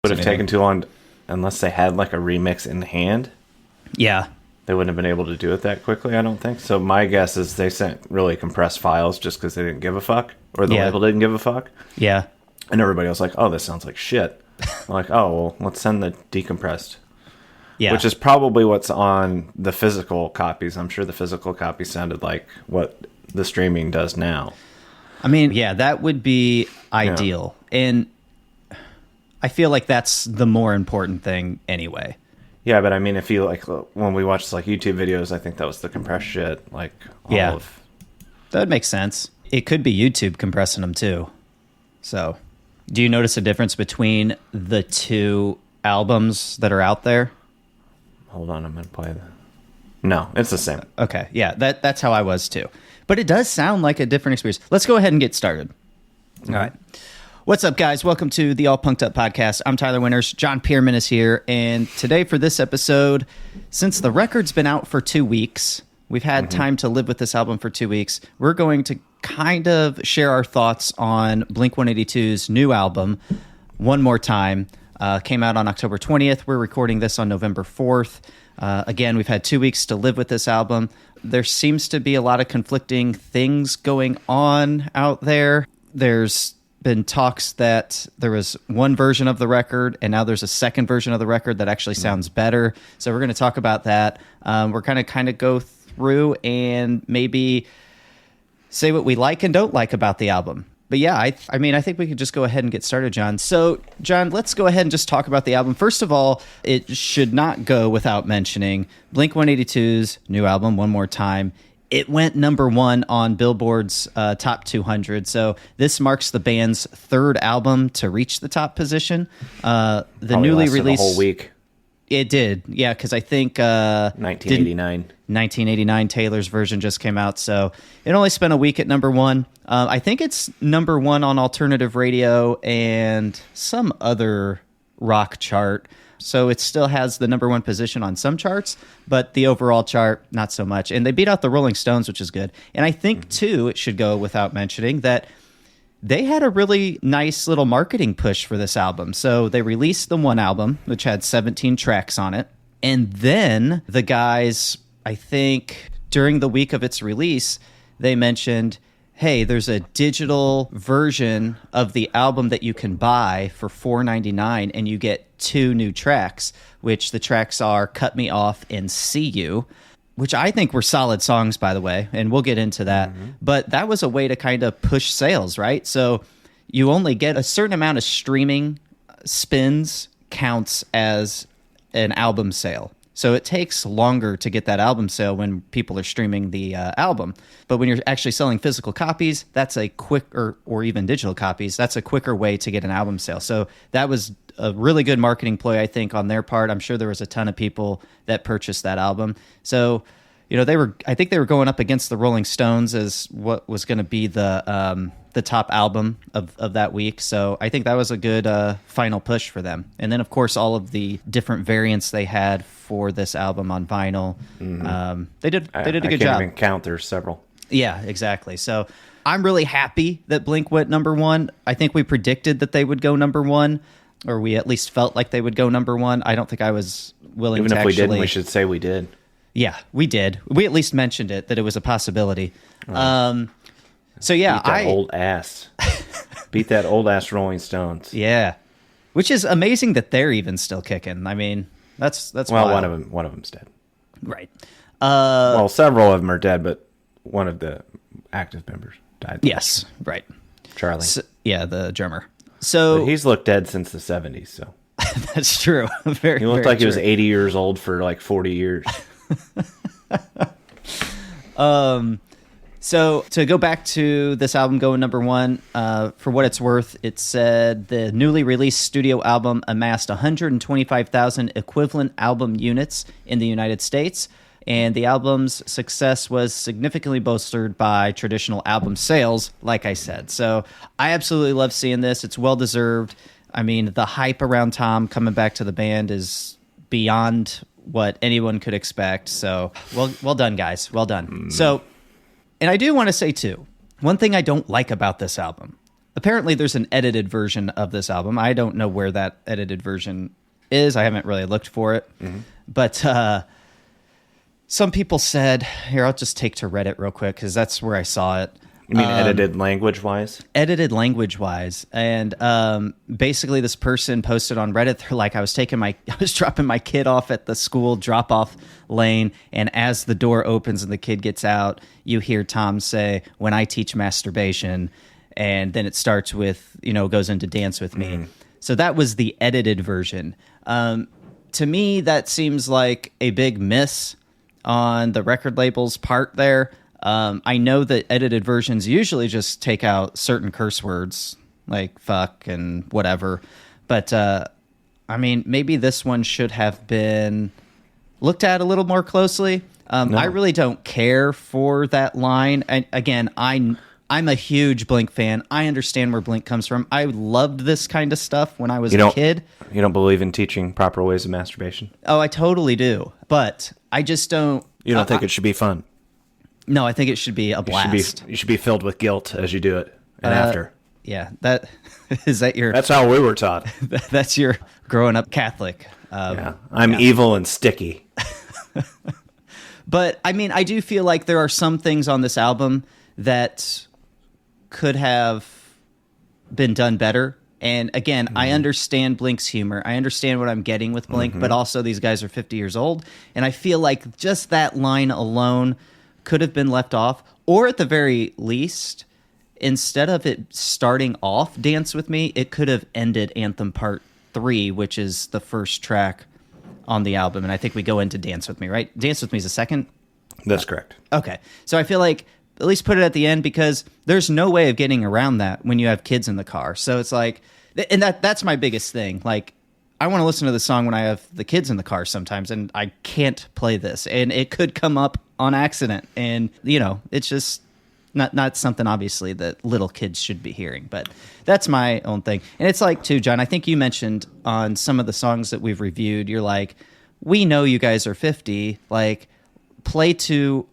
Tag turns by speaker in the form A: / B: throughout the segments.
A: would have taken too long unless they had like a remix in hand.
B: Yeah.
A: They wouldn't have been able to do it that quickly, I don't think. So my guess is they sent really compressed files just because they didn't give a fuck, or the label didn't give a fuck.
B: Yeah.
A: And everybody was like, oh, this sounds like shit. I'm like, oh, well, let's send the decompressed. Yeah. Which is probably what's on the physical copies. I'm sure the physical copy sounded like what the streaming does now.
B: I mean, yeah, that would be ideal. Yeah. And I feel like that's the more important thing anyway.
A: Yeah, but I mean, if you like, when we watched like YouTube videos, I think that was the compressed shit. Like, all of...
B: That would make sense. It could be YouTube compressing them too. So, do you notice a difference between the two albums that are out there?
A: Hold on, I'm going to play that. No, it's the same.
B: Okay, yeah, that's how I was too. But it does sound like a different experience. Let's go ahead and get started. Mm-hmm. All right. What's up, guys? Welcome to the All Punked Up Podcast. I'm Tyler Winters. John Pierman is here. And today for this episode, since the record's been out for 2 weeks, we've had time to live with this album for 2 weeks, we're going to kind of share our thoughts on blink-182's new album, One More Time. Came out on October 20th. We're recording this on November 4th. Again, we've had 2 weeks to live with this album. There seems to be a lot of conflicting things going on out there. There's been talks that there was one version of the record and now there's a second version of the record that actually sounds better. So we're going to talk about that. We're going to kind of go through and maybe say what we like and don't like about the album. But yeah, I mean, I think we could just go ahead and get started, John. So, John, let's go ahead and just talk about the album. First of all, it should not go without mentioning Blink-182's new album, One More Time. It went number one on Billboard's Top 200. So this marks the band's third album to reach the top position. The
A: Probably
B: newly released
A: a whole week.
B: It did, yeah, because I think 1989 Taylor's version just came out, so it only spent a week at number one. I think it's number one on alternative radio and some other rock chart. So it still has the number one position on some charts, but the overall chart, not so much. And they beat out the Rolling Stones, which is good. And I think, too, it should go without mentioning that they had a really nice little marketing push for this album. So they released the one album, which had 17 tracks on it. And then the guys, I think, during the week of its release, they mentioned, hey, there's a digital version of the album that you can buy for $4.99, and you get 2 new tracks, which the tracks are Cut Me Off and See You, which I think were solid songs, by the way, and we'll get into that. Mm-hmm. But that was a way to kind of push sales, right? So you only get a certain amount of streaming spins counts as an album sale. So it takes longer to get that album sale when people are streaming the album. But when you're actually selling physical copies, that's a quicker, or even digital copies, that's a quicker way to get an album sale. So that was a really good marketing ploy, I think, on their part. I'm sure there was a ton of people that purchased that album. So, you know, I think they were going up against the Rolling Stones as what was going to be the top album of that week. So I think that was a good final push for them. And then, of course, all of the different variants they had for this album on vinyl. Mm-hmm. They did a good job. I
A: can't even count. There's several.
B: Yeah, exactly. So I'm really happy that Blink went number one. I think we predicted that they would go number one, or we at least felt like they would go number one. I don't think I was willing to actually...
A: Even if we didn't, we should say we did.
B: Yeah, we did. We at least mentioned it, that it was a possibility.
A: Right.
B: So yeah,
A: Beat that old ass. Beat that old ass Rolling Stones.
B: Yeah, which is amazing that they're even still kicking. I mean, that's well,
A: wild. one of them's dead.
B: Right.
A: Well, several of them are dead, but one of the active members died.
B: Yes, right.
A: Charlie.
B: So, yeah, the drummer. So
A: but he's looked dead since the 70s. So
B: that's true. He
A: looked like he was 80 years old for like 40 years.
B: So to go back to this album going number one, for what it's worth, it said the newly released studio album amassed 125,000 equivalent album units in the United States, and the album's success was significantly bolstered by traditional album sales, like I said. So I absolutely love seeing this. It's well-deserved. I mean, the hype around Tom coming back to the band is beyond what anyone could expect. So well done, guys. Well done. So... And I do want to say, too, one thing I don't like about this album, apparently there's an edited version of this album. I don't know where that edited version is. I haven't really looked for it. But some people said, here, I'll just take to Reddit real quick because that's where I saw it.
A: You mean edited language-wise?
B: Edited language-wise. And basically this person posted on Reddit, they're like, I was dropping my kid off at the school drop-off lane, and as the door opens and the kid gets out, you hear Tom say, "When I teach masturbation," and then it starts with, goes into "Dance with Me." So that was the edited version. To me, that seems like a big miss on the record label's part there. I know that edited versions usually just take out certain curse words like fuck and whatever. But, maybe this one should have been looked at a little more closely. No. I really don't care for that line. And again, I'm a huge Blink fan. I understand where Blink comes from. I loved this kind of stuff when I was a kid.
A: You don't believe in teaching proper ways of masturbation?
B: Oh, I totally do. But I just don't...
A: You don't think it should be fun?
B: No, I think it should be a blast.
A: You should be filled with guilt as you do it and after.
B: Yeah, that's
A: how we were taught.
B: That's your growing up Catholic.
A: I'm evil and sticky.
B: But I do feel like there are some things on this album that could have been done better. And again, I understand Blink's humor. I understand what I'm getting with Blink, but also these guys are 50 years old. And I feel like just that line alone could have been left off, or at the very least, instead of it starting off Dance With Me, it could have ended Anthem Part 3, which is the first track on the album. And I think we go into Dance With Me, right? Dance With Me is the second?
A: That's correct.
B: Okay. So I feel like at least put it at the end, because there's no way of getting around that when you have kids in the car. So it's like, and that's my biggest thing. Like, I want to listen to the song when I have the kids in the car sometimes, and I can't play this, and it could come up on accident. And, it's just not something obviously that little kids should be hearing, but that's my own thing. And it's like too, John, I think you mentioned on some of the songs that we've reviewed, you're like, we know you guys are 50, like play to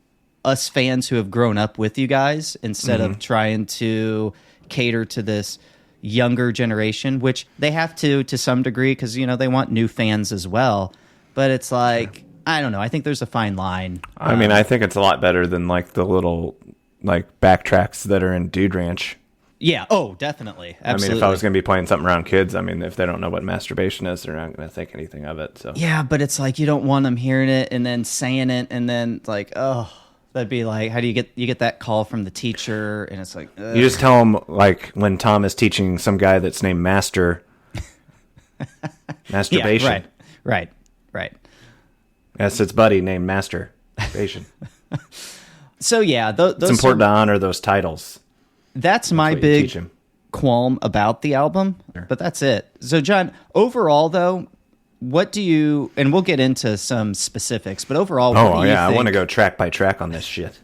B: us fans who have grown up with you guys instead of trying to cater to this younger generation, which they have to some degree because, they want new fans as well. But it's like, I don't know. I think there's a fine line.
A: I think it's a lot better than like the little like backtracks that are in Dude Ranch.
B: Yeah. Oh, definitely. Absolutely.
A: If I was going to be playing something around kids, if they don't know what masturbation is, they're not going to think anything of it. So
B: yeah, but it's like you don't want them hearing it and then saying it and then like, oh, that'd be like, how do you get that call from the teacher? And it's like, ugh.
A: You just tell them like when Tom is teaching some guy that's named Master masturbation.
B: Yeah, right.
A: Yes, it's buddy named Masturbation.
B: So yeah,
A: it's important to honor those titles.
B: That's my big qualm about the album, but that's it. So John, overall though, what do you, and we'll get into some specifics, but overall, what do you think?
A: I want to go track by track on this shit.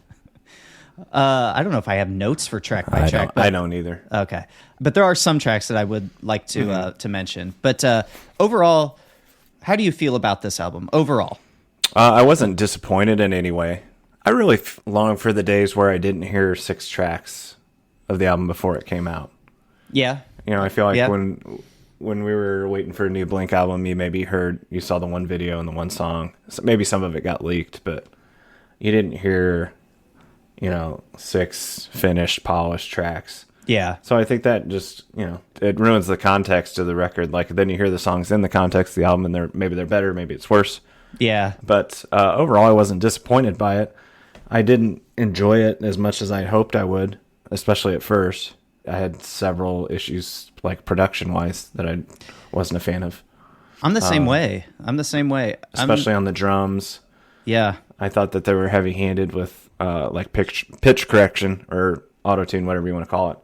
B: I don't know if I have notes for track by track.
A: I don't either.
B: Okay. But there are some tracks that I would like to mention. But overall, how do you feel about this album overall?
A: I wasn't disappointed in any way. I really long for the days where I didn't hear 6 tracks of the album before it came out.
B: Yeah.
A: I feel like when we were waiting for a new Blink album, you saw the one video and the one song. So maybe some of it got leaked, but you didn't hear, 6 finished, polished tracks.
B: Yeah.
A: So I think that just, it ruins the context of the record. Like, then you hear the songs in the context of the album, and maybe they're better, maybe it's worse.
B: Yeah.
A: But overall, I wasn't disappointed by it. I didn't enjoy it as much as I hoped I would, especially at first. I had several issues, like production-wise, that I wasn't a fan of.
B: I'm the same way.
A: Especially on the drums.
B: Yeah.
A: I thought that they were heavy-handed with like pitch correction or auto-tune, whatever you want to call it,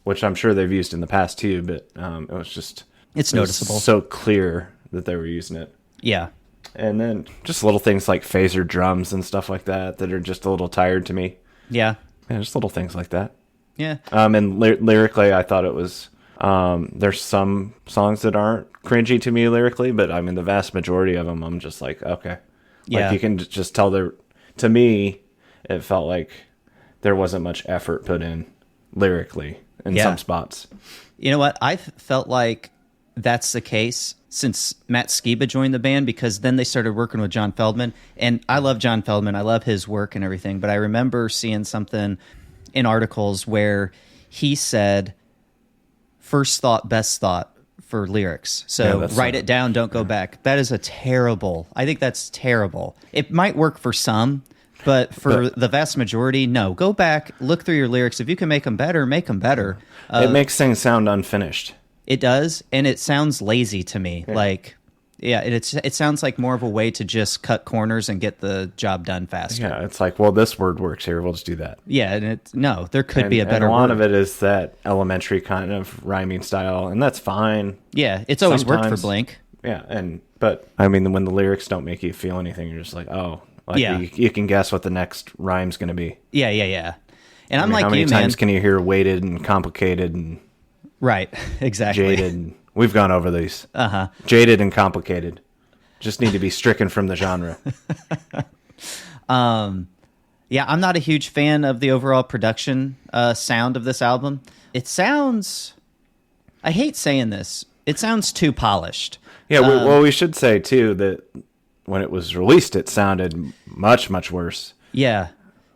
A: which I'm sure they've used in the past too, but it was just...
B: It's noticeable.
A: So clear that they were using it.
B: Yeah.
A: And then just little things like phaser drums and stuff like that are just a little tired to me.
B: Yeah.
A: Yeah, just little things like that.
B: Yeah.
A: And lyrically, I thought it was... there's some songs that aren't cringy to me lyrically, but the vast majority of them, I'm just like, okay.
B: Yeah.
A: Like, you can just tell to me, it felt like there wasn't much effort put in lyrically. in some spots.
B: You know what? I felt like that's the case since Matt Skiba joined the band, because then they started working with John Feldman. And I love John Feldman. I love his work and everything. But I remember seeing something in articles where he said, first thought, best thought for lyrics. So write it down, don't go back. That is I think that's terrible. It might work for some, but for the vast majority, no. Go back, look through your lyrics. If you can make them better, make them better.
A: It makes things sound unfinished.
B: It does, and it sounds lazy to me. Yeah. It sounds like more of a way to just cut corners and get the job done faster.
A: Yeah, it's like, well, this word works here, we'll just do that.
B: Yeah, and there could be a better word.
A: And a lot of it is that elementary kind of rhyming style, and that's fine.
B: Yeah, it's always worked for Blink.
A: Yeah, but I mean, when the lyrics don't make you feel anything, you're just like, oh, you can guess what the next rhyme's going to be.
B: Yeah. And I'm like, how many
A: times can you hear weighted and complicated and
B: right, exactly.
A: Jaded. We've gone over these. Jaded and complicated. Just need to be stricken from the genre.
B: Yeah, I'm not a huge fan of the overall production sound of this album. It sounds, I hate saying this, it sounds too polished.
A: Yeah, we should say, too, that when it was released, it sounded much, much worse.
B: Yeah.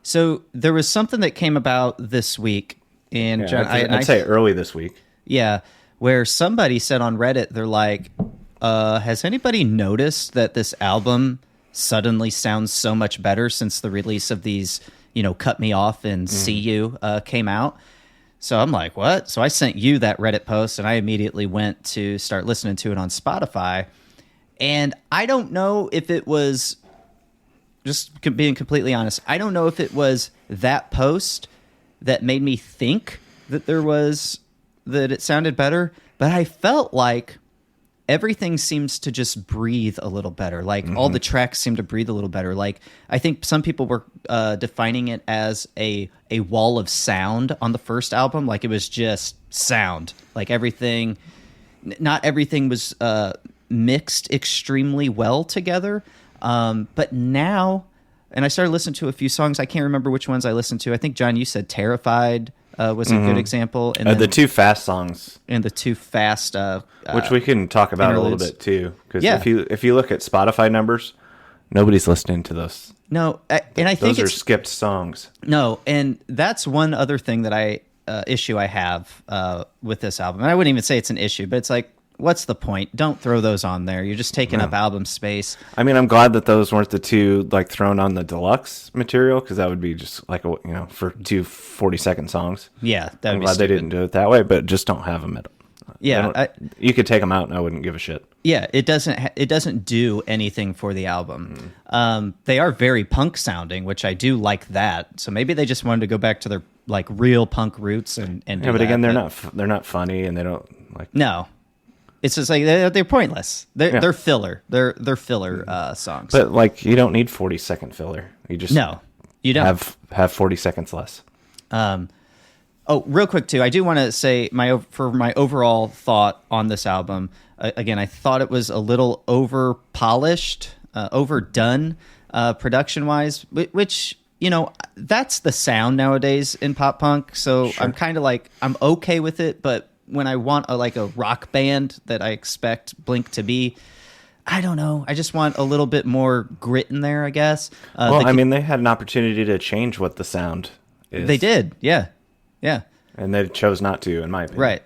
B: So there was something that came about this week.
A: I'd say early this week.
B: Yeah, where somebody said on Reddit, they're like, has anybody noticed that this album suddenly sounds so much better since the release of these, Cut Me Off and See You came out? So I'm like, what? So I sent you that Reddit post, and I immediately went to start listening to it on Spotify. And I don't know if it was, just being completely honest, I don't know if it was that post that made me think that that it sounded better, but I felt like everything seems to just breathe a little better. Like all the tracks seem to breathe a little better. Like I think some people were defining it as a wall of sound on the first album. Like it was just sound. Like not everything was mixed extremely well together. But now, and I started listening to a few songs. I can't remember which ones I listened to. I think, John, you said Terrified was a good example. And
A: the two fast songs.
B: And the two fast...
A: which we can talk about a little bit, too. Because if you look at Spotify numbers, nobody's listening to those.
B: No, and I think
A: those are skipped songs.
B: No, and that's one other thing that issue I have with this album. And I wouldn't even say it's an issue, but it's like, what's the point? Don't throw those on there. You're just taking up album space. I
A: mean, I'm glad that those weren't the two like thrown on the deluxe material, because that would be just like for two 40-second songs.
B: Yeah,
A: I'm glad they didn't do it that way, but just don't have them at.
B: Yeah,
A: you could take them out, and I wouldn't give a shit.
B: Yeah, it doesn't do anything for the album. They are very punk sounding, which I do like that. So maybe they just wanted to go back to their like real punk roots and do
A: but
B: that,
A: again, they're not funny, and they don't like.
B: No. It's just like they're pointless. They're filler. They're filler songs.
A: But like you don't need 40-second filler. You just
B: you don't
A: have 40 seconds less.
B: Oh, real quick too, I do want to say my overall thought on this album. Again, I thought it was a little over polished, overdone, production wise, which that's the sound nowadays in pop punk. So sure. I'm kind of like I'm okay with it, but when I want a rock band that I expect Blink to be, I don't know. I just want a little bit more grit in there, I guess.
A: They had an opportunity to change what the sound is.
B: They did, yeah.
A: And they chose not to, in my opinion.
B: Right.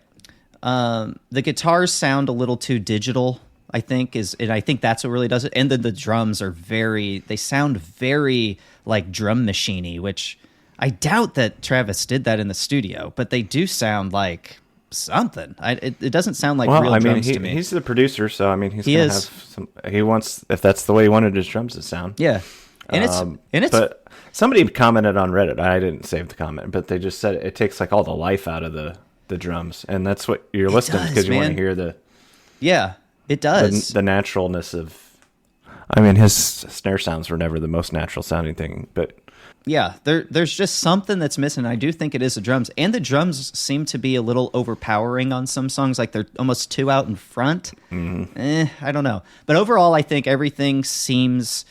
B: The guitars sound a little too digital, I think, and I think that's what really does it. And then the drums they sound very like drum machine-y, which I doubt that Travis did that in the studio, but they do sound like something. It doesn't sound like real drums to me.
A: He's the producer, so he's gonna have some. He wants, if that's the way he wanted his drums to sound.
B: Yeah, and it's.
A: But somebody commented on Reddit. I didn't save the comment, but they just said it takes like all the life out of the drums, and that's what you're listening because you want to hear the.
B: Yeah, it does.
A: The naturalness of. His snare sounds were never the most natural sounding thing, but.
B: Yeah, there's just something that's missing. I do think it is the drums. And the drums seem to be a little overpowering on some songs, like they're almost too out in front. I don't know. But overall, I think everything seems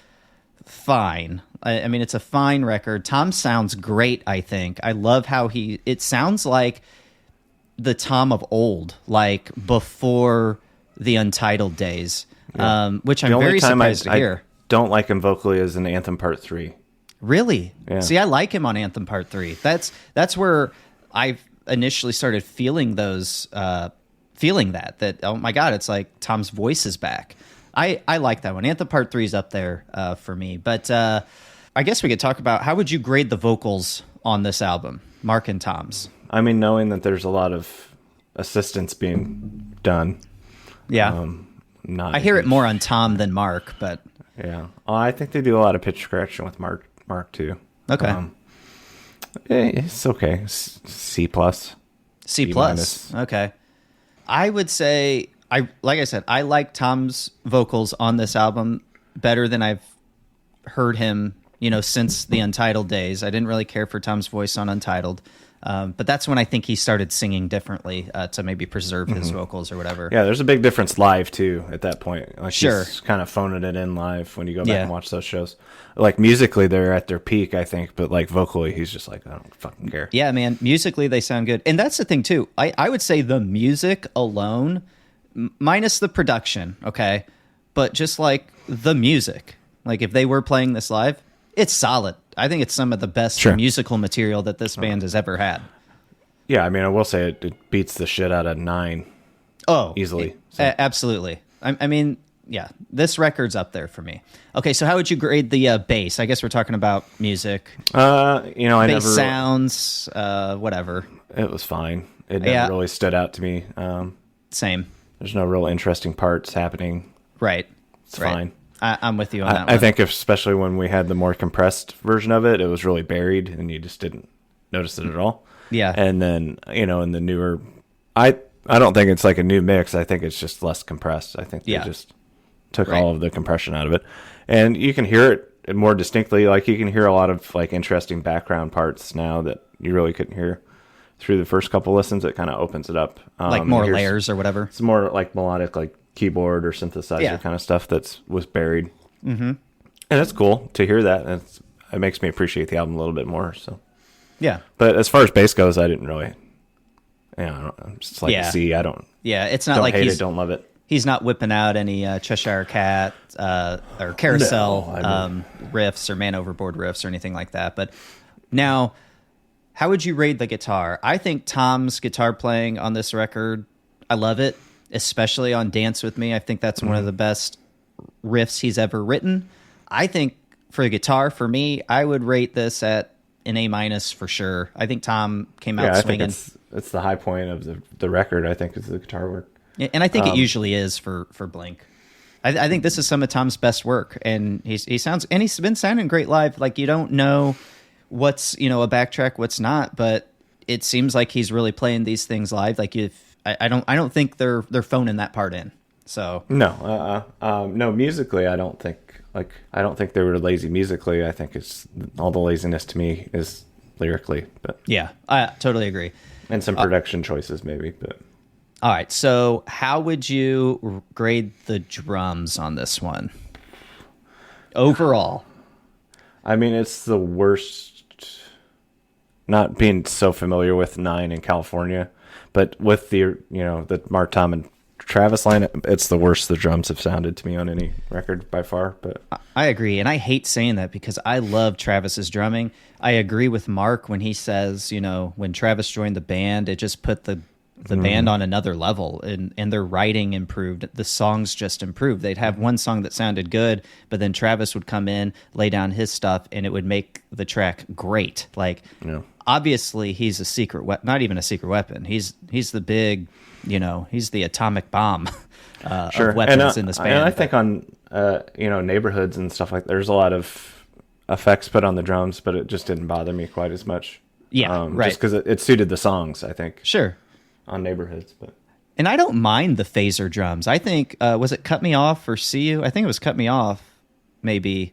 B: fine. It's a fine record. Tom sounds great, I think. I love how it sounds like the Tom of old, like before the Untitled days, which I'm very surprised to hear.
A: I don't like him vocally is in Anthem Part 3.
B: Really?
A: Yeah.
B: See, I like him on Anthem Part 3. That's where I initially started feeling those, that, oh my God, it's like Tom's voice is back. I like that one. Anthem Part 3 is up there for me. But I guess we could talk about, how would you grade the vocals on this album, Mark and Tom's?
A: I mean, knowing that there's a lot of assistance being done.
B: Yeah. I hear it more on Tom than Mark, but...
A: Yeah. I think they do a lot of pitch correction with Mark too.
B: Okay.
A: It's okay. C plus.
B: C plus. Okay. I would say, like I said, I like Tom's vocals on this album better than I've heard him, since the Untitled days. I didn't really care for Tom's voice on Untitled. But that's when I think he started singing differently to maybe preserve his vocals or whatever. Yeah,
A: there's a big difference live too at that point. Like
B: sure.
A: He's kind of phoning it in live when you go back and watch those shows. Like musically, they're at their peak, I think, but like vocally, he's just like, I don't fucking care.
B: Yeah, man. Musically, they sound good, and that's the thing too. I would say the music alone, minus the production, okay, but just like the music, like if they were playing this live, it's solid. I think it's some of the best musical material that this band has ever had.
A: Yeah, I mean, I will say it beats the shit out of 9.
B: Oh,
A: easily.
B: Absolutely. I mean, yeah, this record's up there for me. Okay, so how would you grade the bass? I guess we're talking about music. Bass sounds, whatever.
A: It was fine. It never really stood out to me.
B: Same.
A: There's no real interesting parts happening.
B: Right.
A: It's fine.
B: I'm with you on that one.
A: I think especially when we had the more compressed version of it, it was really buried and you just didn't notice it at all.
B: Yeah.
A: And then, in the newer, I don't think it's like a new mix. I think it's just less compressed. I think they just took all of the compression out of it. And you can hear it more distinctly. Like you can hear a lot of like interesting background parts now that you really couldn't hear through the first couple listens. It kind of opens it up.
B: Like more layers or whatever.
A: It's more like melodic, like keyboard or synthesizer kind of stuff was buried. Mm-hmm. And it's cool to hear that. And it makes me appreciate the album a little bit more. So
B: yeah.
A: But as far as bass goes, I didn't really. I'm just like C. I don't.
B: Yeah, it's not
A: don't
B: like
A: hate it, don't love it.
B: He's not whipping out any Cheshire Cat or Carousel riffs or Man Overboard riffs or anything like that. But now, how would you rate the guitar? I think Tom's guitar playing on this record, I love it, especially on Dance With Me. I think that's one of the best riffs he's ever written. I think for the guitar, for me, I would rate this at an A- for sure. I think Tom came out swinging.
A: I think it's the high point of the record, I think, is the guitar work.
B: And I think it usually is for Blink. I think this is some of Tom's best work, and he's been sounding great live. Like you don't know what's a backtrack, what's not, but it seems like he's really playing these things live. Like I don't think they're phoning that part in. So
A: no, musically, I don't think they were lazy musically. I think it's all the laziness to me is lyrically, but
B: yeah, I totally agree.
A: And some production choices maybe, but.
B: All right, so how would you grade the drums on this one? Overall.
A: I mean, it's the worst, not being so familiar with 9 in California, but with the Mark, Tom, and Travis line, it's the worst the drums have sounded to me on any record by far. But
B: I agree, and I hate saying that because I love Travis's drumming. I agree with Mark when he says, when Travis joined the band, it just put the band on another level, and their writing improved. The songs just improved. They'd have one song that sounded good, but then Travis would come in, lay down his stuff, and it would make the track great. Like, obviously, he's a secret weapon. Not even a secret weapon. He's the big, he's the atomic bomb of weapons in this band.
A: And I think on, neighborhoods and stuff like that, there's a lot of effects put on the drums, but it just didn't bother me quite as much.
B: Yeah, right.
A: Just because it suited the songs, I think.
B: Sure.
A: On neighborhoods, but
B: and I don't mind the phaser drums. I think was it Cut Me Off or See You? I think it was Cut Me Off. Maybe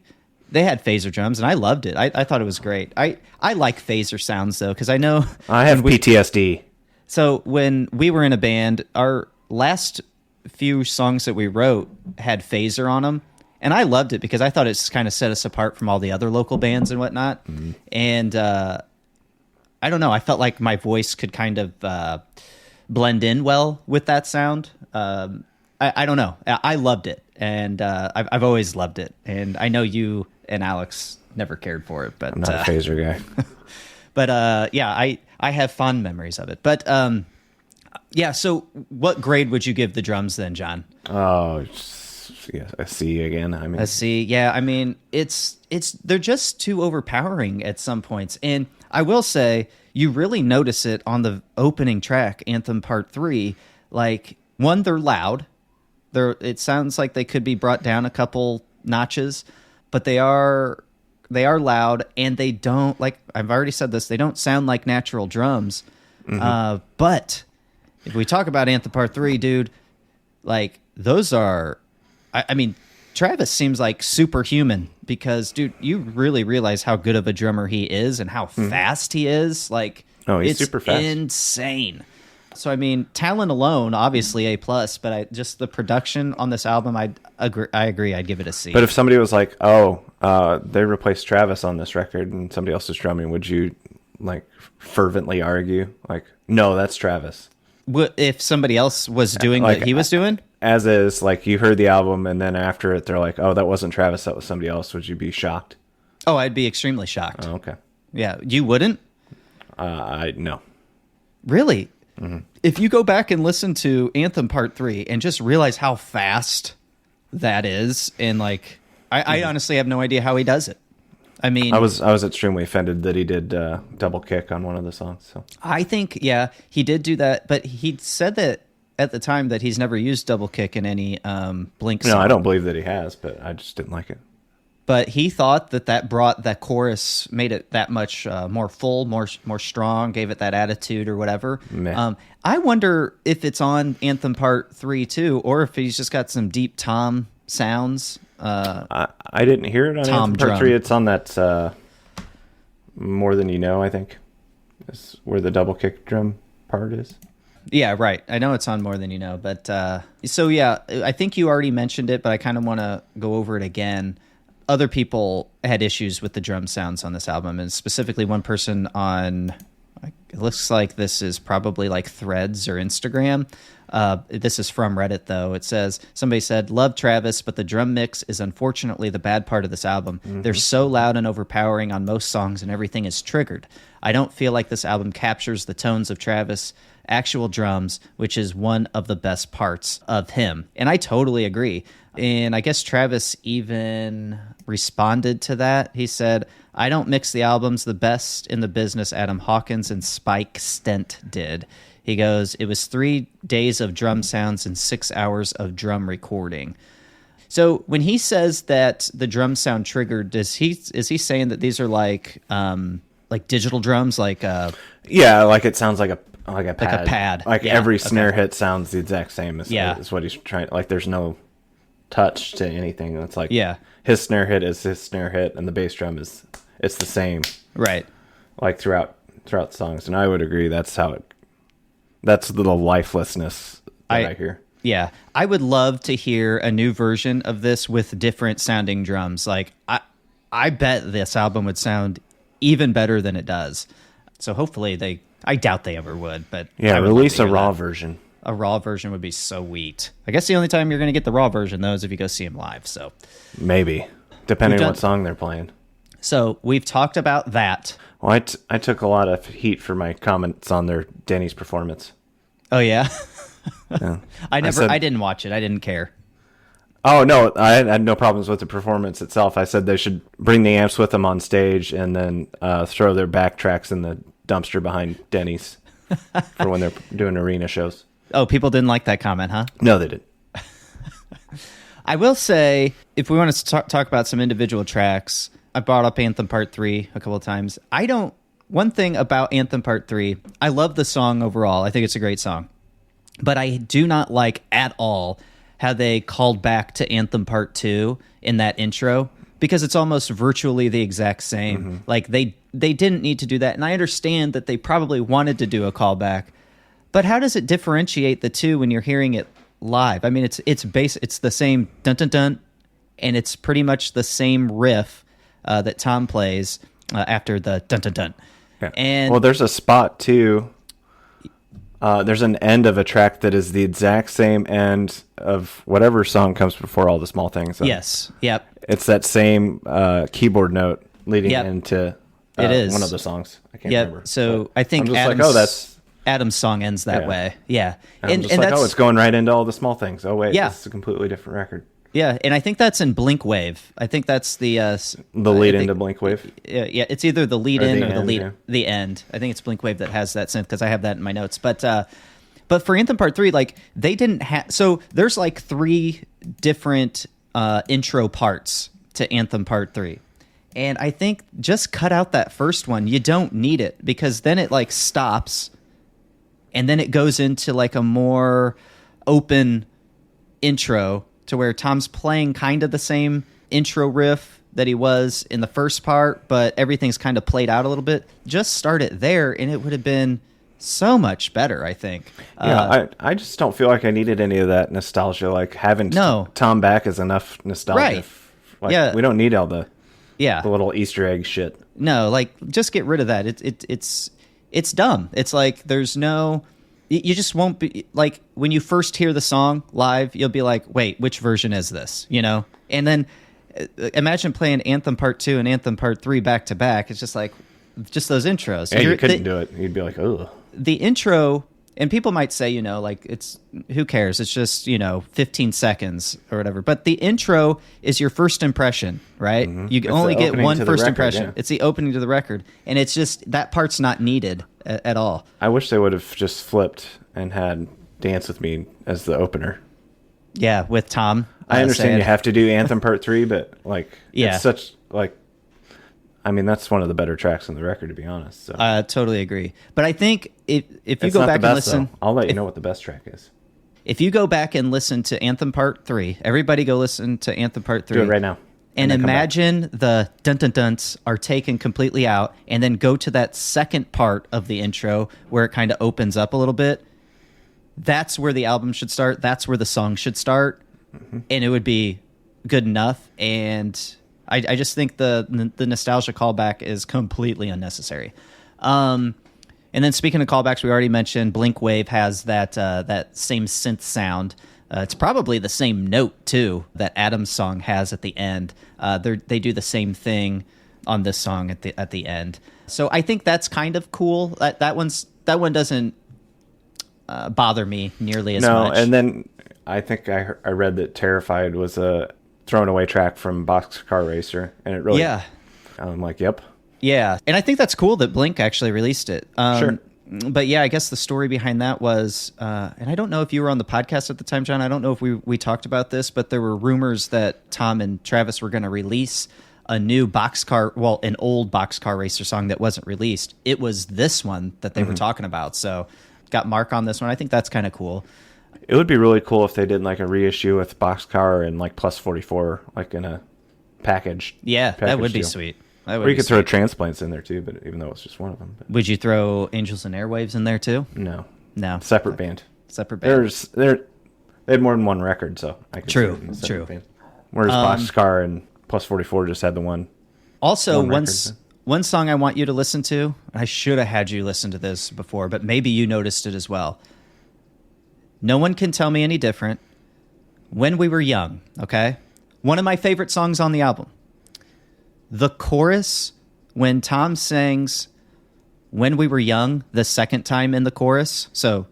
B: they had phaser drums, and I loved it. I thought it was great. I like phaser sounds though, because I know
A: I have PTSD.
B: So when we were in a band, our last few songs that we wrote had phaser on them, and I loved it because I thought it's kind of set us apart from all the other local bands and whatnot. And I don't know. I felt like my voice could kind of blend in well with that sound. I don't know. I loved it, and I've always loved it. And I know you and Alex never cared for it, but
A: I'm not a phaser guy.
B: But yeah, I have fond memories of it. But yeah, so what grade would you give the drums then, John?
A: Oh, yeah, a C again. I mean,
B: a C. Yeah, I mean, they're just too overpowering at some points. And I will say, you really notice it on the opening track, Anthem Part 3. Like, one, they're loud. It sounds like they could be brought down a couple notches, but they are loud, and they don't, like I've already said this, they don't sound like natural drums. But if we talk about Anthem Part 3, dude, like, those are, I mean, Travis seems like superhuman because, dude, you really realize how good of a drummer he is and how fast he is. Like,
A: he's
B: it's
A: super fast.
B: Insane. So, I mean, talent alone, obviously A+, but just the production on this album, I agree, I'd give it a C.
A: But if somebody was like, they replaced Travis on this record and somebody else is drumming, would you, like, fervently argue? Like, no, that's Travis.
B: If somebody else was doing what he was doing?
A: As is, like, you heard the album and then after it, they're like, oh, that wasn't Travis, that was somebody else. Would you be shocked?
B: Oh, I'd be extremely shocked.
A: Oh, okay.
B: Yeah, you wouldn't?
A: No.
B: Really? Mm-hmm. If you go back and listen to Anthem Part 3 and just realize how fast that is, and like, I honestly have no idea how he does it. I mean,
A: I was extremely offended that he did double kick on one of the songs. So
B: I think, yeah, he did do that, but he said that at the time that he's never used double kick in any Blink song.
A: No, I don't believe that he has, but I just didn't like it.
B: But he thought that brought that chorus, made it that much more full, more strong, gave it that attitude or whatever. I wonder if it's on Anthem Part 3 too, or if he's just got some deep tom sounds.
A: I didn't hear it on
B: Tom
A: Anthem Part
B: drum.
A: 3. It's on that More Than You Know, I think. Is where the double kick drum part is.
B: Yeah, right. I know it's on More Than You Know. But so, yeah, I think you already mentioned it, but I kind of want to go over it again. Other people had issues with the drum sounds on this album, and specifically one person on, it looks like this is probably like Threads or Instagram. This is from Reddit, though. It says, somebody said, love Travis, but the drum mix is unfortunately the bad part of this album. They're so loud and overpowering on most songs, and everything is triggered. I don't feel like this album captures the tones of Travis' actual drums, which is one of the best parts of him. And I totally agree. And I guess Travis even responded to that. He said, I don't mix the albums. The best in the business Adam Hawkins and Spike Stent did. He goes, it was 3 days of drum sounds and 6 hours of drum recording. So when he says that the drums sound triggered, is he saying that these are like digital drums, like
A: yeah, like it sounds like a pad. Like
B: yeah,
A: every snare hit sounds the exact same as
B: Yeah.
A: is what he's trying. Like there's no touch to anything. It's like
B: Yeah.
A: his snare hit is his snare hit, and the bass drum it's the same.
B: Right.
A: Like throughout songs, and I would agree that's the lifelessness that I hear.
B: Yeah, I would love to hear a new version of this with different sounding drums. Like I bet this album would sound even better than it does. So hopefully I doubt they ever would, but
A: yeah,
B: I would
A: release
B: love to
A: a
B: hear
A: raw
B: that.
A: version.
B: A raw version would be so sweet. I guess the only time you're going to get the raw version though is if you go see him live. So
A: Maybe, depending on what song they're playing.
B: So we've talked about that.
A: Well, I took a lot of heat for my comments on their Denny's performance.
B: Oh yeah.
A: Yeah.
B: I didn't watch it. I didn't care.
A: Oh, no, I had no problems with the performance itself. I said they should bring the amps with them on stage and then throw their backtracks in the dumpster behind Denny's for when they're doing arena shows.
B: Oh, people didn't like that comment, huh?
A: No, they didn't.
B: I will say, if we want to talk about some individual tracks, I brought up Anthem Part 3 a couple of times. One thing about Anthem Part 3, I love the song overall. I think it's a great song. But I do not like at all how they called back to Anthem Part 2 in that intro, because it's almost virtually the exact same. Mm-hmm. Like, they didn't need to do that. And I understand that they probably wanted to do a callback. But how does it differentiate the two when you're hearing it live? I mean, it's the same dun-dun-dun, and it's pretty much the same riff that Tom plays after the dun-dun-dun.
A: Yeah.
B: And
A: well, there's a spot, too. There's an end of a track that is the exact same end of whatever song comes before All the Small Things.
B: Yes. Yep.
A: It's that same keyboard note leading into
B: it is
A: one of the songs. I can't remember.
B: So
A: but
B: I think Adam's song ends that way. Yeah.
A: And it's going right into All the Small Things. Oh, wait, this is a completely different record.
B: Yeah, and I think that's in Blink Wave. I think that's the
A: lead into Blink Wave.
B: Yeah, it's either the lead in or the end. I think it's Blink Wave that has that synth because I have that in my notes. But for Anthem Part 3, like they didn't have. So there's like 3 different intro parts to Anthem Part 3, and I think just cut out that first one. You don't need it because then it like stops, and then it goes into like a more open intro, to where Tom's playing kind of the same intro riff that he was in the first part, but everything's kind of played out a little bit. Just start it there, and it would have been so much better, I think.
A: Yeah, I just don't feel like I needed any of that nostalgia. Like having Tom back is enough nostalgia.
B: Right.
A: We don't need all the little Easter egg shit.
B: No, like just get rid of that. It's dumb. It's like there's no... You just won't be like when you first hear the song live, you'll be like, wait, which version is this? You know? And then imagine playing Anthem Part 2 and Anthem Part 3 back to back. It's just like, just those intros.
A: And you couldn't do it. You'd be like, ugh.
B: The intro, and people might say, you know, like it's, who cares? It's just, 15 seconds or whatever. But the intro is your first impression, right? Mm-hmm. You only get one first impression. Yeah. It's the opening to the record. And it's just, that part's not needed at all.
A: I wish they would have just flipped and had Dance With Me as the opener.
B: Yeah, with Tom.
A: I understand you have to do Anthem Part 3, but it's such that's one of the better tracks on the record, to be honest. So.
B: I totally agree. But I think if you go back and listen...
A: Though. I'll let you know what the best track is.
B: If you go back and listen to Anthem Part 3, everybody go listen to Anthem Part 3.
A: Do it right now.
B: And imagine the dun-dun-duns are taken completely out, and then go to that second part of the intro where it kind of opens up a little bit. That's where the album should start. That's where the song should start. Mm-hmm. And it would be good enough. And I just think the nostalgia callback is completely unnecessary. And then speaking of callbacks, we already mentioned Blink Wave has that same synth sound. It's probably the same note, too, that Adam's song has at the end. They do the same thing on this song at the end. So I think that's kind of cool. That one doesn't bother me nearly as much.
A: No, and then I think I read that Terrified was a thrown away track from Boxcar Racer, and it really... Yeah. I'm like, yep.
B: Yeah, and I think that's cool that Blink actually released it.
A: Sure.
B: But yeah, I guess the story behind that was, and I don't know if you were on the podcast at the time, John. I don't know if we talked about this, but there were rumors that Tom and Travis were going to release a new an old Boxcar Racer song that wasn't released. It was this one that they were talking about. So got Mark on this one. I think that's kind of cool.
A: It would be really cool if they did like a reissue with Boxcar and like Plus 44, like in a package.
B: Yeah, that would be sweet.
A: Or you could throw Transplants in there too, but even though it's just one of them. But.
B: Would you throw Angels and Airwaves in there too?
A: No.
B: Separate
A: band.
B: They
A: had more than one record, so I could
B: True.
A: Band. Whereas Boxcar and Plus 44 just had the one.
B: Also, one song I want you to listen to. I should have had you listen to this before, but maybe you noticed it as well. No One Can Tell Me Any Different. When We Were Young. Okay, one of my favorite songs on the album. The chorus, when Tom sings When We Were Young the second time in the chorus, so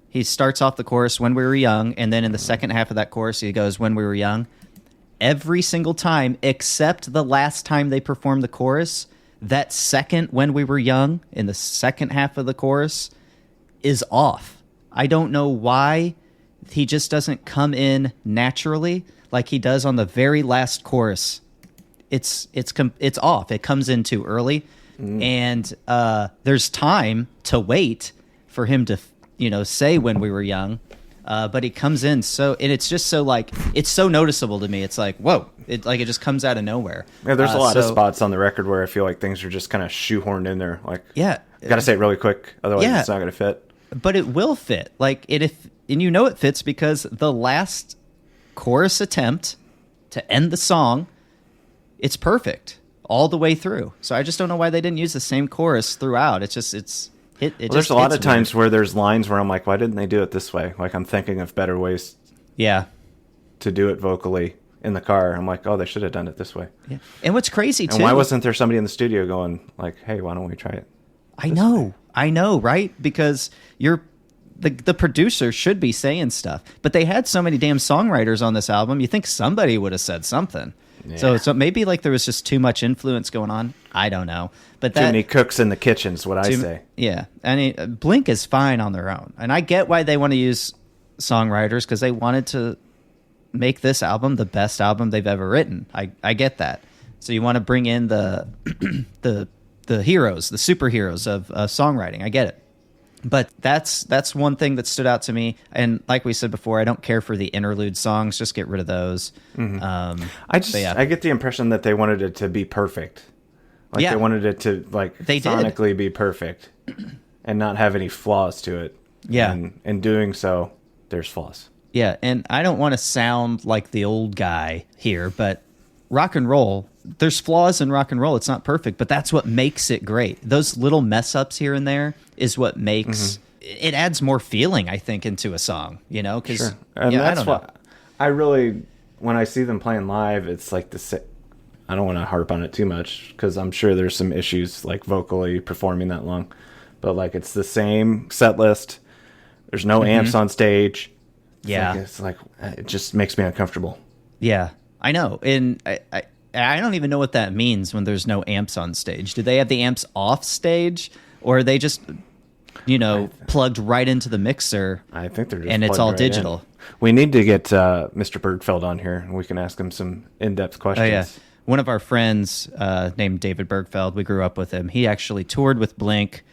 B: he starts off the chorus When We Were Young, and then in the second half of that chorus he goes When We Were Young. Every single time, except the last time they performed the chorus, that second When We Were Young in the second half of the chorus is off. I don't know why he just doesn't come in naturally like he does on the very last chorus. It's off. It comes in too early, and there's time to wait for him to say When We Were Young, but he comes in and it's just so it's so noticeable to me. It's like whoa, it just comes out of nowhere.
A: Yeah, there's a lot of spots on the record where I feel like things are just kind of shoehorned in there. Like got to say it really quick, otherwise it's not going to fit.
B: But it will fit. It fits because the last chorus attempt to end the song. It's perfect all the way through. So I just don't know why they didn't use the same chorus throughout. It's
A: There's a lot of times where there's lines where I'm like, why didn't they do it this way? Like, I'm thinking of better ways to do it vocally in the car. I'm like, oh, they should have done it this way.
B: Yeah. And what's crazy, too...
A: And why wasn't there somebody in the studio going, like, hey, why don't we try it?
B: I know, right? Because the producer should be saying stuff. But they had so many damn songwriters on this album, you think somebody would have said something. Yeah. So maybe like there was just too much influence going on. I don't know. But
A: too many cooks in the kitchen is what I say.
B: Yeah. I mean, Blink is fine on their own. And I get why they want to use songwriters, because they wanted to make this album the best album they've ever written. I get that. So you want to bring in the heroes, the superheroes of songwriting. I get it. But that's one thing that stood out to me. And like we said before, I don't care for the interlude songs. Just get rid of those.
A: Mm-hmm. I get the impression that they wanted it to be perfect. Like they wanted it to sonically be perfect and not have any flaws to it.
B: Yeah.
A: And in doing so, there's flaws.
B: Yeah, and I don't want to sound like the old guy here, but rock and roll, there's flaws in rock and roll. It's not perfect, but that's what makes it great. Those little mess ups here and there is what makes it adds more feeling, I think, into a song, you know? Cause,
A: sure. And that's what I really, when I see them playing live, it's like I don't want to harp on it too much because I'm sure there's some issues like vocally performing that long, but like it's the same set list. There's no amps on stage. It's like it just makes me uncomfortable. Yeah,
B: I know. And I don't even know what that means when there's no amps on stage. Do they have the amps off stage, or are they just, plugged right into the mixer?
A: I think they're just
B: and it's all digital.
A: In. We need to get Mr. Bergfeld on here, and we can ask him some in-depth questions.
B: Oh, yeah. One of our friends named David Bergfeld, we grew up with him. He actually toured with Blink.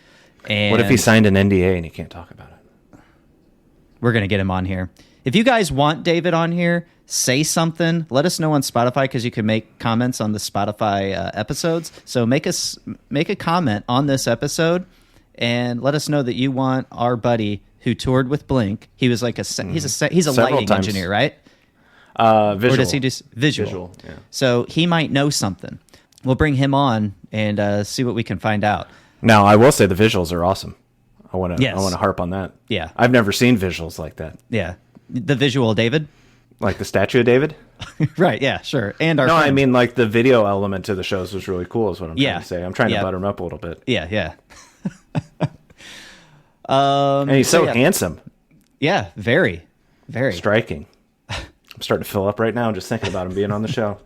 B: And
A: what if he signed an NDA and he can't talk about it?
B: We're going to get him on here. If you guys want David on here, say something. Let us know on Spotify, because you can make comments on the Spotify episodes. So make a comment on this episode and let us know that you want our buddy who toured with Blink. He was like he's a lighting engineer, right?
A: Visual.
B: Or does he do visual?
A: Yeah.
B: So he might know something. We'll bring him on and see what we can find out.
A: Now, I will say the visuals are awesome. I want to harp on that.
B: Yeah.
A: I've never seen visuals like that.
B: Yeah. The visual David?
A: Like the statue of David?
B: Right, yeah, sure. And
A: No, I mean like the video element to the shows was really cool is what I'm trying to say. I'm trying to butter him up a little bit.
B: Yeah.
A: And he's so handsome.
B: Yeah, very, very.
A: Striking. I'm starting to fill up right now just thinking about him being on the show.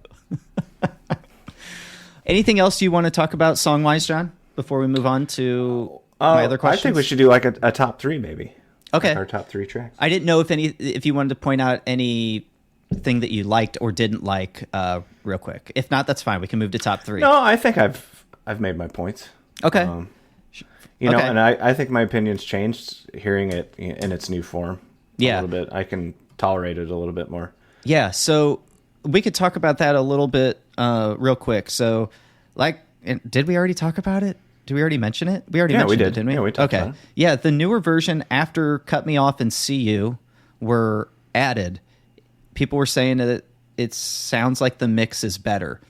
B: Anything else you want to talk about song-wise, John, before we move on to my other questions?
A: I think we should do like a top three, maybe.
B: Okay.
A: Like our top three tracks.
B: I didn't know if you wanted to point out anything that you liked or didn't like real quick. If not, that's fine. We can move to top three.
A: No, I think I've made my points.
B: Okay.
A: And I think my opinion's changed hearing it in its new form a little bit. I can tolerate it a little bit more.
B: Yeah, so we could talk about that a little bit real quick. So, did we already talk about it? Did we already mention it? We already mentioned it, didn't we?
A: Yeah, we talked about it.
B: Yeah, the newer version after Cut Me Off and See You were added. People were saying that it sounds like the mix is better.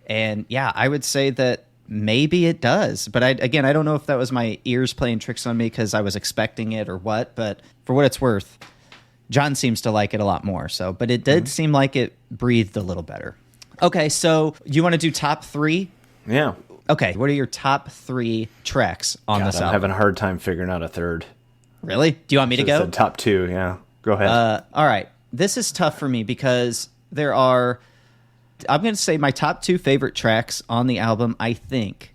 B: And yeah, I would say that maybe it does. But I don't know if that was my ears playing tricks on me because I was expecting it or what. But for what it's worth, John seems to like it a lot more. So, but it did seem like it breathed a little better. Okay, so you want to do top three?
A: Yeah.
B: Okay, what are your top three tracks on this album?
A: I'm having a hard time figuring out a third.
B: Really? Do you want me to go?
A: Said top two, yeah. Go ahead.
B: All right. This is tough for me because there are... I'm going to say my top two favorite tracks on the album, I think.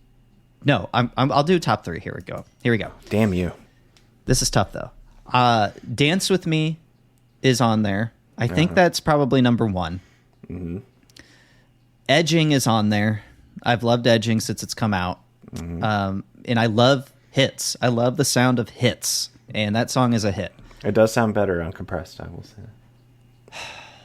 B: No, I'll do top three. Here we go.
A: Damn you.
B: This is tough, though. Dance With Me is on there. I think that's probably number one. Mm-hmm. Edging is on there. I've loved Edging since it's come out. Mm-hmm. And I love Hits. I love the sound of Hits. And that song is a hit.
A: It does sound better on compressed, I will say.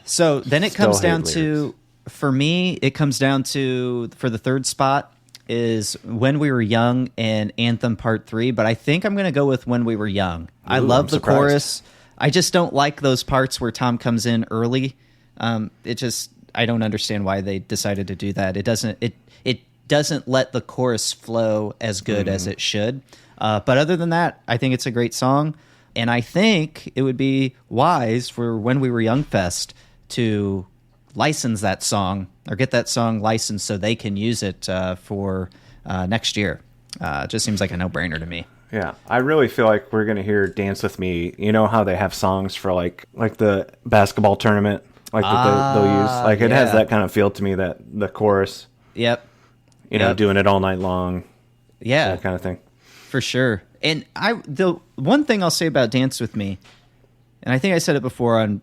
B: So then it comes down to, for me, for the third spot is When We Were Young and Anthem Part 3. But I think I'm going to go with When We Were Young. I love the chorus. I just don't like those parts where Tom comes in early. I don't understand why they decided to do that. It doesn't let the chorus flow as good as it should. But other than that, I think it's a great song. And I think it would be wise for When We Were Young Fest to license that song or get that song licensed so they can use it for next year. It just seems like a no-brainer to me.
A: Yeah, I really feel like we're going to hear Dance With Me. You know how they have songs for like the basketball tournament, like that they'll use? Like it has that kind of feel to me, that the chorus.
B: Yep.
A: You know, doing it all night long.
B: Yeah.
A: That kind of thing.
B: For sure. And the one thing I'll say about Dance With Me, and I think I said it before on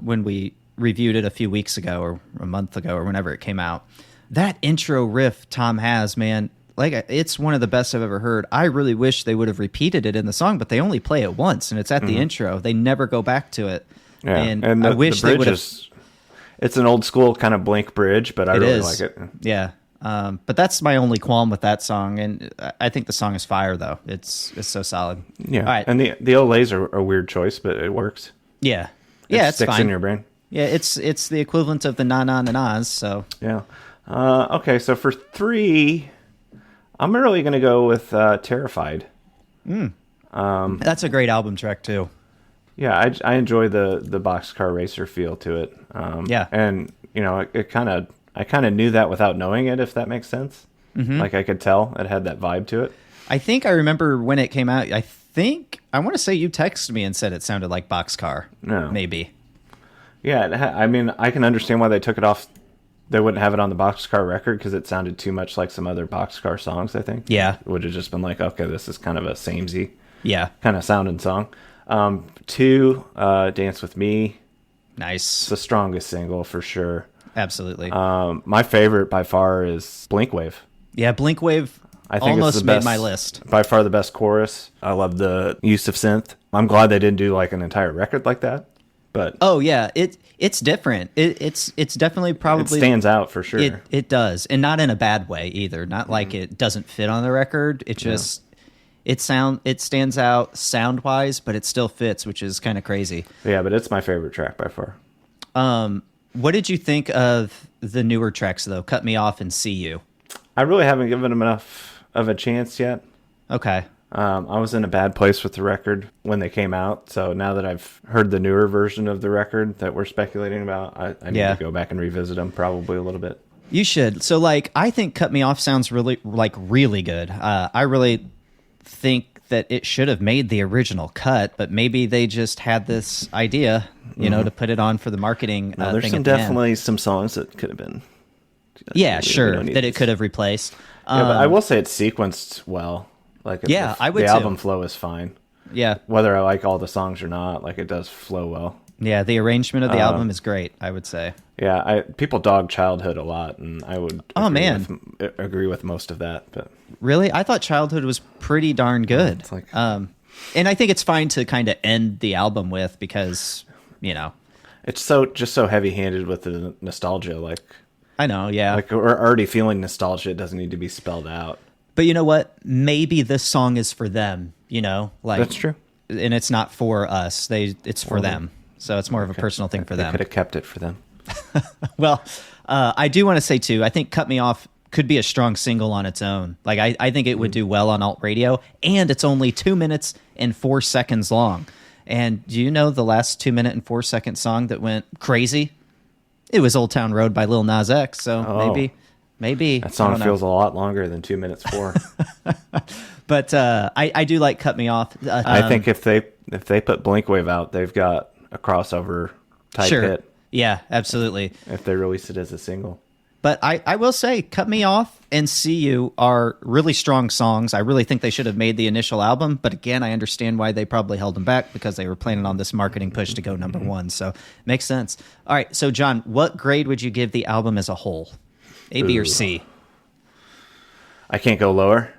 B: when we reviewed it a few weeks ago or a month ago or whenever it came out, that intro riff Tom has, man, like it's one of the best I've ever heard. I really wish they would have repeated it in the song, but they only play it once, and it's at the intro. They never go back to it.
A: Yeah.
B: And I wish
A: the
B: they would have.
A: It's an old school kind of Blink bridge, but I really like it.
B: Yeah. But that's my only qualm with that song, and I think the song is fire, though. It's so solid.
A: Yeah.
B: All right.
A: And the Olays are a weird choice, but it works.
B: Yeah. Yeah, it's
A: sticks
B: fine.
A: in your brain.
B: Yeah, it's the equivalent of the na-na-na-nas, so.
A: Yeah. Okay, so for 3, I'm really going to go with Terrified.
B: That's a great album track, too.
A: Yeah, I enjoy the boxcar racer feel to it.
B: Yeah.
A: And, you know, I kind of knew that without knowing it, if that makes sense. Mm-hmm. Like I could tell it had that vibe to it.
B: I think I remember when it came out, I want to say you texted me and said it sounded like Boxcar.
A: No.
B: Maybe.
A: Yeah, I mean, I can understand why they took it off. They wouldn't have it on the Boxcar record because it sounded too much like some other Boxcar songs, I think.
B: Yeah.
A: It would have just been like, okay, this is kind of a samey
B: kind
A: of sounding song. 2, Dance With Me.
B: Nice.
A: It's the strongest single for sure.
B: Absolutely.
A: My favorite by far is Blink Wave.
B: Yeah, Blink Wave
A: I think
B: almost
A: it's the
B: made
A: best,
B: my list.
A: By far the best chorus. I love the use of synth. I'm glad they didn't do like an entire record like that. But
B: oh yeah, it's different. It's definitely probably
A: it stands out for sure.
B: It does, and not in a bad way either. Not like it doesn't fit on the record. It just it stands out sound wise, but it still fits, which is kind of crazy.
A: Yeah, but it's my favorite track by far.
B: What did you think of the newer tracks though? Cut Me Off and See You.
A: I really haven't given them enough of a chance yet.
B: Okay.
A: I was in a bad place with the record when they came out, so now that I've heard the newer version of the record that we're speculating about, I need to go back and revisit them probably a little bit.
B: You should. So, like, I think Cut Me Off sounds really good. I really think that it should have made the original cut, but maybe they just had this idea, you know, to put it on for the marketing
A: No, there's
B: thing
A: definitely some songs that could have been.
B: Yeah, sure, that it could have replaced.
A: Yeah, but I will say it's sequenced well. Like,
B: I would
A: the
B: too.
A: album flow is fine.
B: Yeah.
A: Whether I like all the songs or not, like it does flow well.
B: Yeah, the arrangement of the album is great, I would say.
A: Yeah, people dog Childhood a lot, and I would agree with most of that. But
B: really, I thought Childhood was pretty darn good.
A: It's like,
B: and I think it's fine to kind of end the album with because, you know,
A: it's just so heavy-handed with the nostalgia. Like,
B: I know, yeah.
A: Like we're already feeling nostalgia. It doesn't need to be spelled out.
B: But you know what? Maybe this song is for them. You know, like
A: that's true,
B: and it's not for us. It's for them. So it's more of a personal thing for them.
A: They could have kept it for them.
B: Well, I do want to say too, I think Cut Me Off could be a strong single on its own. Like I think it would do well on alt radio, and it's only 2 minutes and 4 seconds long. And do you know the last 2 minute and 4 second song that went crazy? It was Old Town Road by Lil Nas X. So maybe
A: that song feels a lot longer than 2 minutes 4.
B: But I do like Cut Me Off.
A: I think if they put Blink Wave out, they've got a crossover type hit.
B: Yeah, absolutely.
A: If they release it as a single.
B: But I will say Cut Me Off and See You are really strong songs. I really think they should have made the initial album. But again, I understand why they probably held them back because they were planning on this marketing push to go number one. So makes sense. All right. So, John, what grade would you give the album as a whole? A, B, or C?
A: I can't go lower.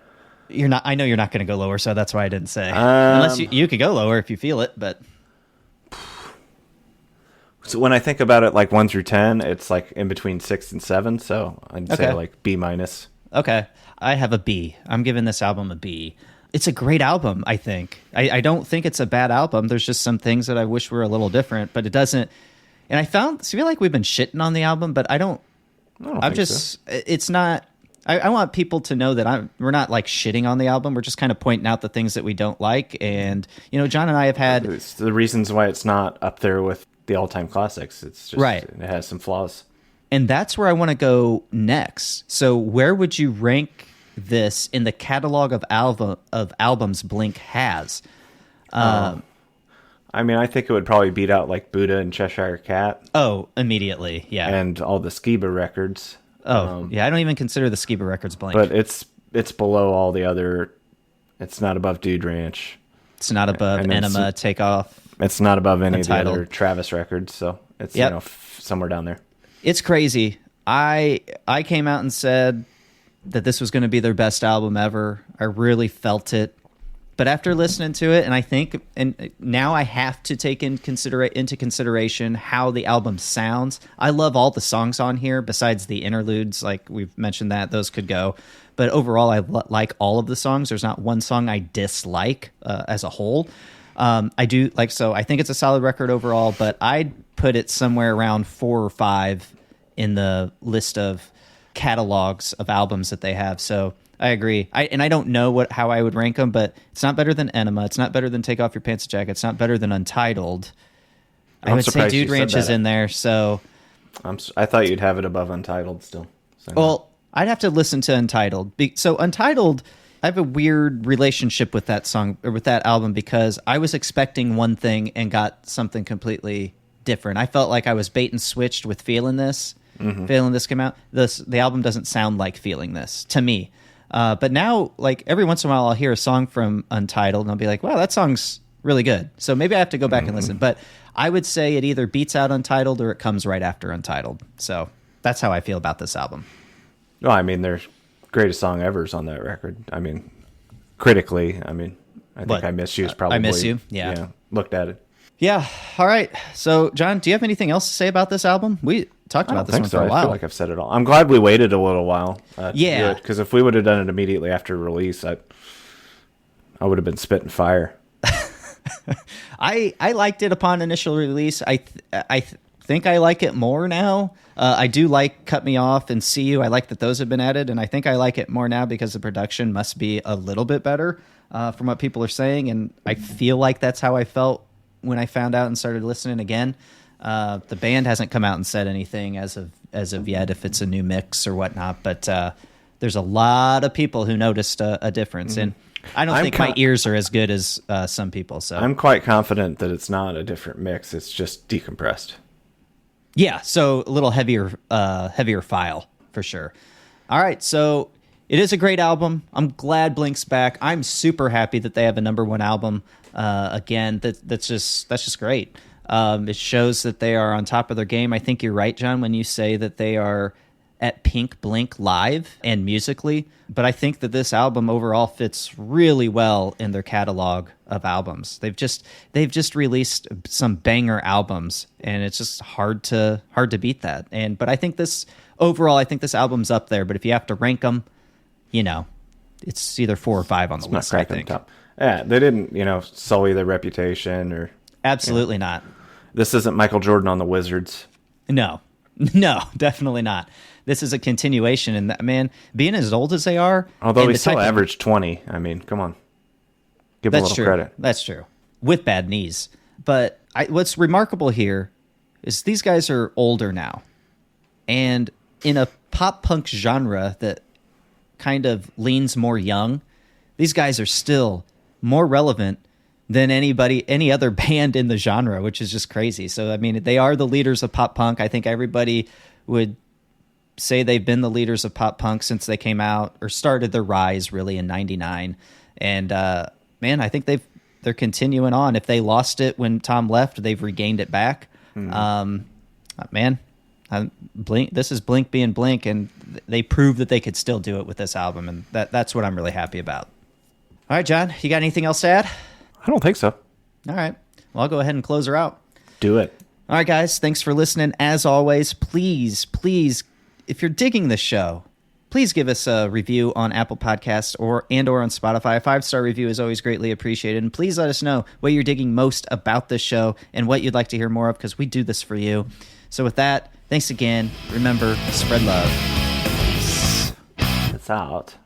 B: You're not. I know you're not going to go lower, so that's why I didn't say. Unless you could go lower if you feel it, but...
A: So when I think about it, like 1 through 10, it's like in between 6 and 7. So I'd say like B minus.
B: Okay, I have a B. I'm giving this album a B. It's a great album, I think. I don't think it's a bad album. There's just some things that I wish were a little different, but it doesn't. And I feel like we've been shitting on the album, but I don't. I'm just. So. It's not. I want people to know that we're not like shitting on the album. We're just kind of pointing out the things that we don't like. And, John and I have had...
A: It's the reasons why it's not up there with the all-time classics. It's just,
B: right.
A: It has some flaws.
B: And that's where I want to go next. So where would you rank this in the catalog of albums Blink has?
A: I think it would probably beat out like Buddha and Cheshire Cat.
B: Oh, immediately, yeah.
A: And all the Skiba records.
B: Oh, yeah, I don't even consider the Skiba records Blink.
A: But it's below all the other... It's not above Dude Ranch.
B: It's not above Enema, Takeoff.
A: It's not above any
B: Untitled.
A: of the other Travis records, so it's somewhere down there.
B: It's crazy. I came out and said that this was going to be their best album ever. I really felt it. But after listening to it, and now I have to take into consideration how the album sounds. I love all the songs on here, besides the interludes, like we've mentioned that those could go. But overall, I like all of the songs. There's not one song I dislike as a whole. I do like, so I think it's a solid record overall, but I'd put it somewhere around 4 or 5 in the list of catalogs of albums that they have. So I agree. I don't know how I would rank them, but it's not better than Enema. It's not better than Take Off Your Pants and Jacket. It's not better than Untitled. I would say Dude Ranch is in there. So
A: I thought you'd have it above Untitled still. So
B: well, I'd have to listen to Untitled. So Untitled, I have a weird relationship with that song or with that album because I was expecting one thing and got something completely different. I felt like I was bait and switched with Feeling This. Mm-hmm. Feeling This came out. The album doesn't sound like Feeling This to me. But now, like every once in a while, I'll hear a song from Untitled and I'll be like, wow, that song's really good. So maybe I have to go back and listen. But I would say it either beats out Untitled or it comes right after Untitled. So that's how I feel about this album.
A: Well, I mean, their greatest song ever is on that record. I mean, critically, I think I Miss You is probably...
B: I Miss You, yeah.
A: Looked at it.
B: Yeah, all right. So, John, do you have anything else to say about this album? We talked about this one for a while.
A: I feel like I've said it all. I'm glad we waited a little while to do it, because if we would have done it immediately after release, I would have been spitting fire.
B: I liked it upon initial release. I think I like it more now. I do like Cut Me Off and See You. I like that those have been added, and I think I like it more now because the production must be a little bit better from what people are saying, and I feel like that's how I felt when I found out and started listening again. The band hasn't come out and said anything as of yet, if it's a new mix or whatnot, but there's a lot of people who noticed a difference, and I don't think my ears are as good as some people. So
A: I'm quite confident that it's not a different mix. It's just decompressed.
B: Yeah, so a little heavier file for sure. All right, so it is a great album. I'm glad Blink's back. I'm super happy that they have a #1 album again. That's just great. It shows that they are on top of their game. I think you're right, John, when you say that they are at Pink Blink live and musically. But I think that this album overall fits really well in their catalog of albums. They've just released some banger albums, and it's just hard to beat that. But I think this album's up there. But if you have to rank them, it's either 4 or 5 on the list. I think.
A: Top. Yeah, they didn't sully their reputation or
B: absolutely not.
A: This isn't Michael Jordan on the Wizards.
B: No, definitely not. This is a continuation, and man, being as old as they are,
A: although we still averaged 20. I mean, come on, give them a little credit.
B: That's true. With bad knees, but what's remarkable here is these guys are older now, and in a pop punk genre that kind of leans more young, these guys are still more relevant than any other band in the genre, which is just crazy. So, I mean, they are the leaders of pop punk. I think everybody would say they've been the leaders of pop punk since they came out or started their rise really in '99. And man, I think they're continuing on. If they lost it when Tom left, they've regained it back. Man, Blink. This is Blink being Blink, and they proved that they could still do it with this album, and that's what I'm really happy about. All right, John, you got anything else to add?
A: I don't think so.
B: All right. Well, I'll go ahead and close her out.
A: Do it.
B: All right, guys. Thanks for listening. As always, please, if you're digging the show, please give us a review on Apple Podcasts or on Spotify. A 5-star review is always greatly appreciated. And please let us know what you're digging most about this show and what you'd like to hear more of, because we do this for you. So with that, thanks again. Remember, spread love.
A: Peace. us out.